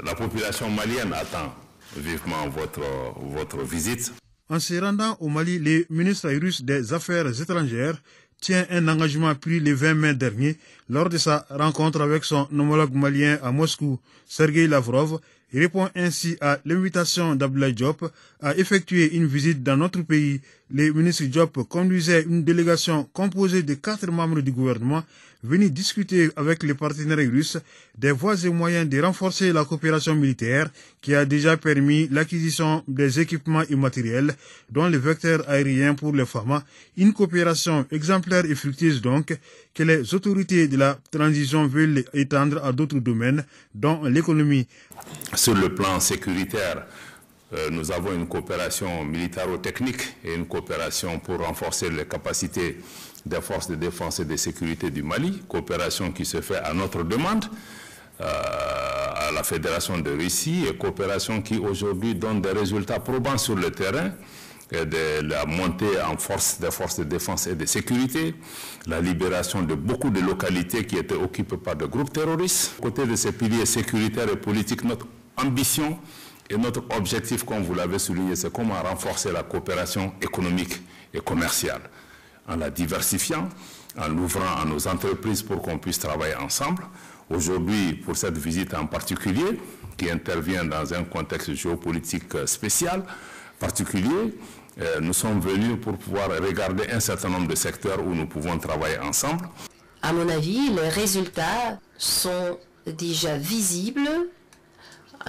La population malienne attend vivement votre visite. En se rendant au Mali, le ministre russe des Affaires étrangères tient un engagement pris le 20 mai dernier lors de sa rencontre avec son homologue malien à Moscou, Sergei Lavrov. Il répond ainsi à l'invitation d'Abdoulaye Diop à effectuer une visite dans notre pays. Le ministre Diop conduisait une délégation composée de 4 membres du gouvernement venus discuter avec les partenaires russes des voies et moyens de renforcer la coopération militaire qui a déjà permis l'acquisition des équipements immatériels dont le vecteur aérien pour les FAMA, une coopération exemplaire et fructueuse donc que les autorités de la transition veulent étendre à d'autres domaines dont l'économie. Sur le plan sécuritaire, nous avons une coopération militaro-technique et une coopération pour renforcer les capacités des forces de défense et de sécurité du Mali, coopération qui se fait à notre demande à la Fédération de Russie et coopération qui aujourd'hui donne des résultats probants sur le terrain, et de la montée en force des forces de défense et de sécurité, la libération de beaucoup de localités qui étaient occupées par des groupes terroristes. À côté de ces piliers sécuritaires et politiques, notre ambition et notre objectif, comme vous l'avez souligné, c'est comment renforcer la coopération économique et commerciale, en la diversifiant, en l'ouvrant à nos entreprises pour qu'on puisse travailler ensemble. Aujourd'hui, pour cette visite en particulier, qui intervient dans un contexte géopolitique spécial, particulier, nous sommes venus pour pouvoir regarder un certain nombre de secteurs où nous pouvons travailler ensemble. À mon avis, les résultats sont déjà visibles.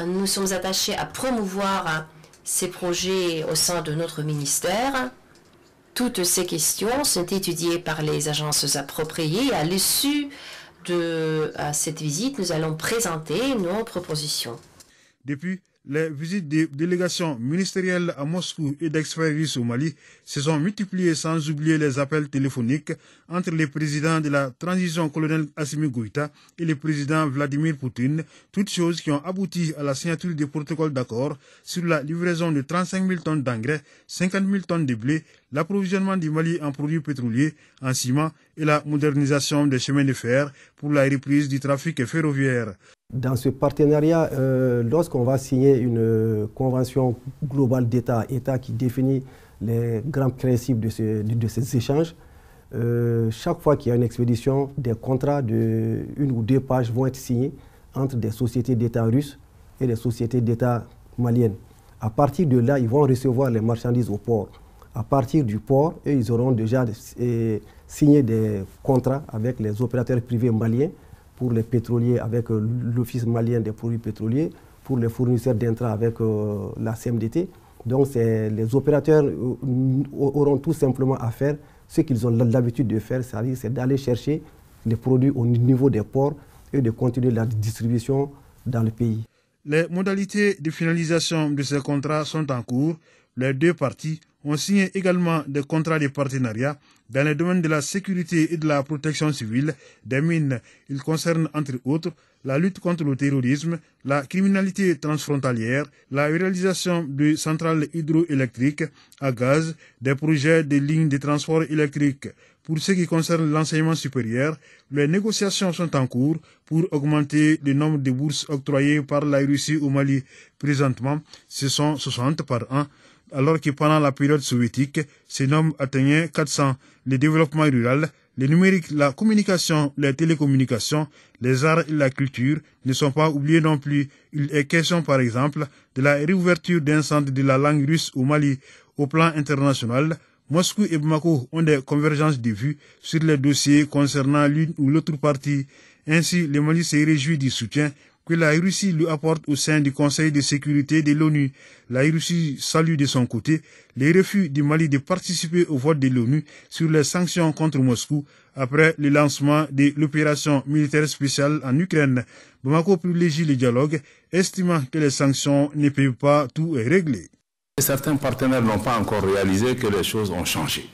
Nous sommes attachés à promouvoir ces projets au sein de notre ministère. Toutes ces questions sont étudiées par les agences appropriées. À l'issue de cette visite, nous allons présenter nos propositions. Depuis les visites des délégations ministérielles à Moscou et d'experts russes au Mali se sont multipliées sans oublier les appels téléphoniques entre le président de la transition colonel Assimi Goïta et le président Vladimir Poutine, toutes choses qui ont abouti à la signature des protocoles d'accord sur la livraison de 35 000 tonnes d'engrais, 50 000 tonnes de blé, l'approvisionnement du Mali en produits pétroliers, en ciment et la modernisation des chemins de fer pour la reprise du trafic ferroviaire. Dans ce partenariat, lorsqu'on va signer une convention globale d'État qui définit les grands principes de ces échanges, chaque fois qu'il y a une expédition, des contrats de 1 ou 2 pages vont être signés entre des sociétés d'État russes et des sociétés d'État maliennes. À partir de là, ils vont recevoir les marchandises au port. À partir du port, ils auront déjà signé des contrats avec les opérateurs privés maliens pour les pétroliers avec l'Office malien des produits pétroliers, pour les fournisseurs d'intrants avec la CMDT. Donc les opérateurs auront tout simplement à faire ce qu'ils ont l'habitude de faire, c'est d'aller chercher les produits au niveau des ports et de continuer la distribution dans le pays. Les modalités de finalisation de ces contrats sont en cours. Les 2 parties ont signé également des contrats de partenariat dans les domaines de la sécurité et de la protection civile, des mines. Ils concernent entre autres la lutte contre le terrorisme, la criminalité transfrontalière, la réalisation de centrales hydroélectriques à gaz, des projets de lignes de transport électrique. Pour ce qui concerne l'enseignement supérieur, les négociations sont en cours pour augmenter le nombre de bourses octroyées par la Russie au Mali. Présentement, ce sont 60 par an, alors que pendant la période soviétique, ce nombre atteignait 400. Le développement rural, le numérique, la communication, les télécommunications, les arts et la culture ne sont pas oubliés non plus. Il est question par exemple de la réouverture d'un centre de la langue russe au Mali. Au plan international, Moscou et Bamako ont des convergences de vues sur les dossiers concernant l'une ou l'autre partie. Ainsi, le Mali se réjouit du soutien que la Russie lui apporte au sein du Conseil de sécurité de l'ONU. La Russie salue de son côté les refus du Mali de participer au vote de l'ONU sur les sanctions contre Moscou après le lancement de l'opération militaire spéciale en Ukraine. Bamako privilégie le dialogue, estimant que les sanctions ne peuvent pas tout régler. Certains partenaires n'ont pas encore réalisé que les choses ont changé.